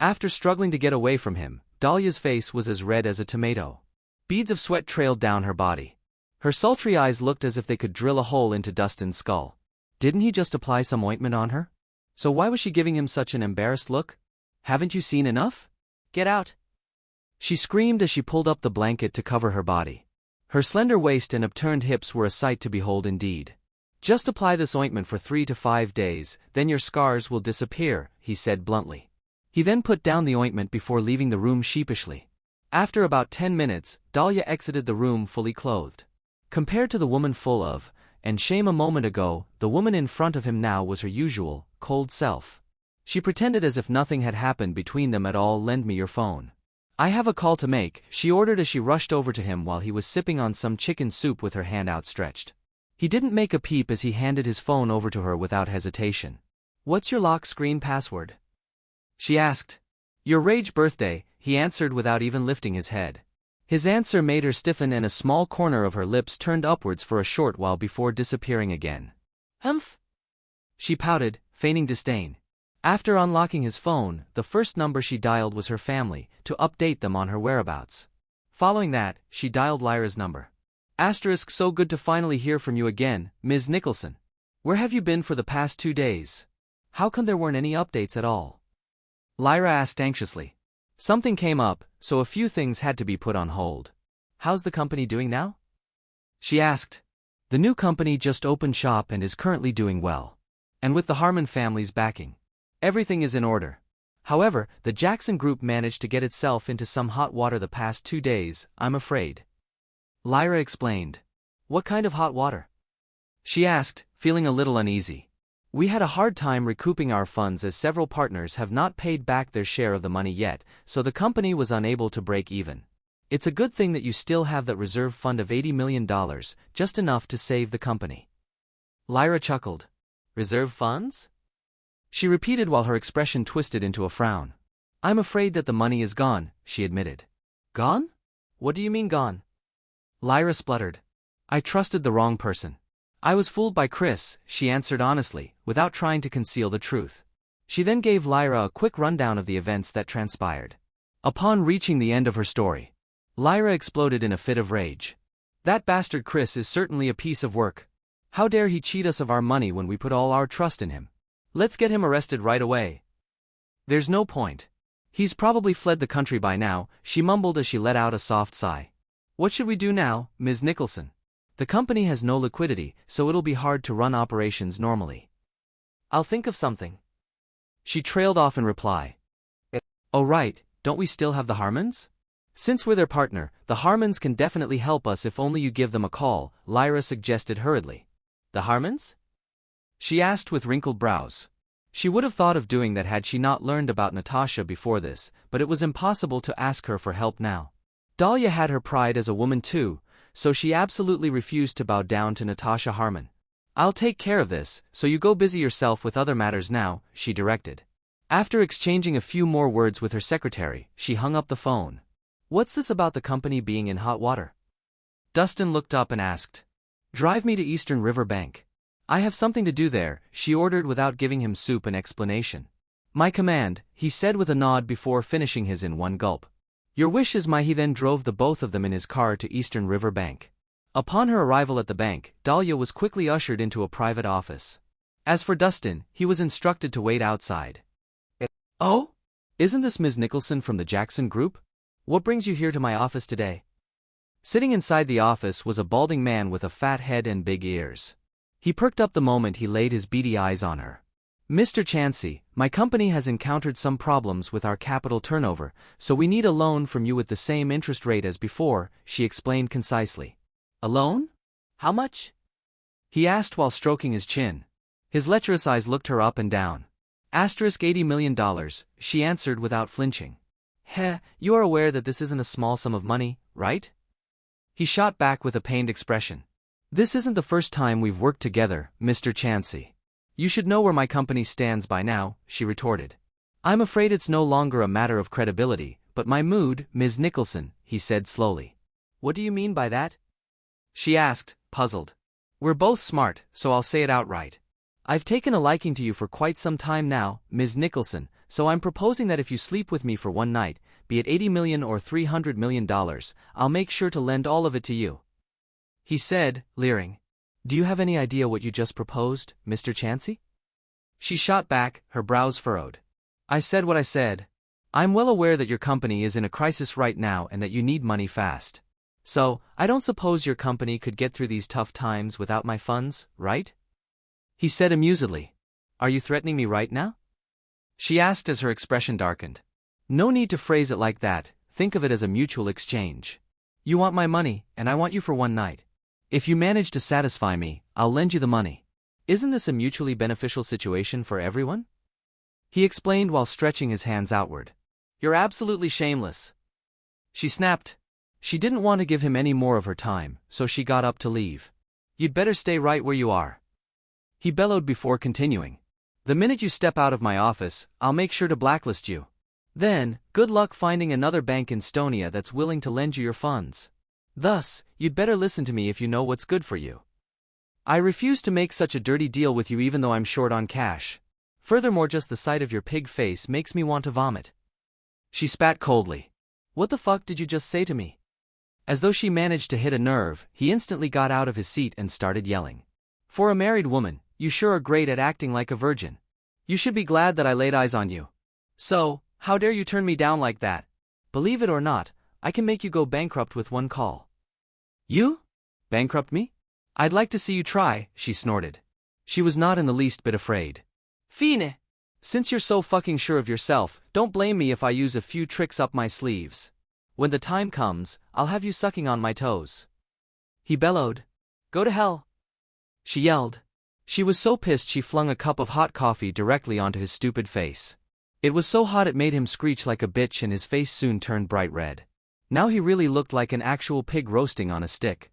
After struggling to get away from him, Dahlia's face was as red as a tomato. Beads of sweat trailed down her body. Her sultry eyes looked as if they could drill a hole into Dustin's skull. Didn't he just apply some ointment on her? So why was she giving him such an embarrassed look? Haven't you seen enough? Get out! She screamed as she pulled up the blanket to cover her body. Her slender waist and upturned hips were a sight to behold indeed. Just apply this ointment for 3 to 5 days, then your scars will disappear, he said bluntly. He then put down the ointment before leaving the room sheepishly. After about 10 minutes, Dahlia exited the room fully clothed. Compared to the woman full of and shame a moment ago, the woman in front of him now was her usual, cold self. She pretended as if nothing had happened between them at all. Lend me your phone. I have a call to make, she ordered as she rushed over to him while he was sipping on some chicken soup with her hand outstretched. He didn't make a peep as he handed his phone over to her without hesitation. What's your lock screen password? She asked. Your rage birthday, he answered without even lifting his head. His answer made her stiffen and a small corner of her lips turned upwards for a short while before disappearing again. Humph! She pouted, feigning disdain. After unlocking his phone, the first number she dialed was her family, to update them on her whereabouts. Following that, she dialed Lyra's number. Asterisk, so good to finally hear from you again, Ms. Nicholson. Where have you been for the past 2 days? How come there weren't any updates at all? Lyra asked anxiously. Something came up, so a few things had to be put on hold. How's the company doing now? She asked. The new company just opened shop and is currently doing well. And with the Harmon family's backing, everything is in order. However, the Jackson Group managed to get itself into some hot water the past 2 days, I'm afraid. Lyra explained. What kind of hot water? She asked, feeling a little uneasy. We had a hard time recouping our funds as several partners have not paid back their share of the money yet, so the company was unable to break even. It's a good thing that you still have that reserve fund of $80 million, just enough to save the company. Lyra chuckled. Reserve funds? She repeated while her expression twisted into a frown. I'm afraid that the money is gone, she admitted. Gone? What do you mean gone? Lyra spluttered. I trusted the wrong person. I was fooled by Chris, she answered honestly, without trying to conceal the truth. She then gave Lyra a quick rundown of the events that transpired. Upon reaching the end of her story, Lyra exploded in a fit of rage. That bastard Chris is certainly a piece of work. How dare he cheat us of our money when we put all our trust in him? Let's get him arrested right away. There's no point. He's probably fled the country by now, she mumbled as she let out a soft sigh. What should we do now, Ms. Nicholson? The company has no liquidity, so it'll be hard to run operations normally. I'll think of something. She trailed off in reply. Oh right, don't we still have the Harmons? Since we're their partner, the Harmons can definitely help us if only you give them a call, Lyra suggested hurriedly. The Harmons? She asked with wrinkled brows. She would have thought of doing that had she not learned about Natasha before this, but it was impossible to ask her for help now. Dahlia had her pride as a woman too, so she absolutely refused to bow down to Natasha Harmon. I'll take care of this, so you go busy yourself with other matters now, she directed. After exchanging a few more words with her secretary, she hung up the phone. What's this about the company being in hot water? Dustin looked up and asked. Drive me to Eastern River Bank. I have something to do there, she ordered without giving him soup an explanation. My command, he said with a nod before finishing his in one gulp. Your wish is my. He then drove the both of them in his car to Eastern River Bank. Upon her arrival at the bank, Dahlia was quickly ushered into a private office. As for Dustin, he was instructed to wait outside. Oh? Isn't this Ms. Nicholson from the Jackson Group? What brings you here to my office today? Sitting inside the office was a balding man with a fat head and big ears. He perked up the moment he laid his beady eyes on her. Mr. Chansey, my company has encountered some problems with our capital turnover, so we need a loan from you with the same interest rate as before, she explained concisely. A loan? How much? He asked while stroking his chin. His lecherous eyes looked her up and down. $80 million, she answered without flinching. Heh, you are aware that this isn't a small sum of money, right? He shot back with a pained expression. This isn't the first time we've worked together, Mr. Chansey. You should know where my company stands by now, she retorted. I'm afraid it's no longer a matter of credibility, but my mood, Ms. Nicholson, he said slowly. What do you mean by that? She asked, puzzled. We're both smart, so I'll say it outright. I've taken a liking to you for quite some time now, Ms. Nicholson, So I'm proposing that if you sleep with me for one night, be it 80 million or $300 million, I'll make sure to lend all of it to you. He said, leering. Do you have any idea what you just proposed, Mr. Chansey? She shot back, her brows furrowed. I said what I said. I'm well aware that your company is in a crisis right now and that you need money fast. So, I don't suppose your company could get through these tough times without my funds, right? He said amusedly. Are you threatening me right now? She asked as her expression darkened. No need to phrase it like that, think of it as a mutual exchange. You want my money, and I want you for one night. If you manage to satisfy me, I'll lend you the money. Isn't this a mutually beneficial situation for everyone? He explained while stretching his hands outward. You're absolutely shameless. She snapped. She didn't want to give him any more of her time, so she got up to leave. You'd better stay right where you are. He bellowed before continuing. The minute you step out of my office, I'll make sure to blacklist you. Then, good luck finding another bank in Estonia that's willing to lend you your funds. Thus, you'd better listen to me if you know what's good for you. I refuse to make such a dirty deal with you even though I'm short on cash. Furthermore, just the sight of your pig face makes me want to vomit. She spat coldly. What the fuck did you just say to me? As though she managed to hit a nerve, he instantly got out of his seat and started yelling. For a married woman, you sure are great at acting like a virgin. You should be glad that I laid eyes on you. So, how dare you turn me down like that? Believe it or not, I can make you go bankrupt with one call. You? Bankrupt me? I'd like to see you try, she snorted. She was not in the least bit afraid. Fine. Since you're so fucking sure of yourself, don't blame me if I use a few tricks up my sleeves. When the time comes, I'll have you sucking on my toes. He bellowed. Go to hell. She yelled. She was so pissed she flung a cup of hot coffee directly onto his stupid face. It was so hot it made him screech like a bitch and his face soon turned bright red. Now he really looked like an actual pig roasting on a stick.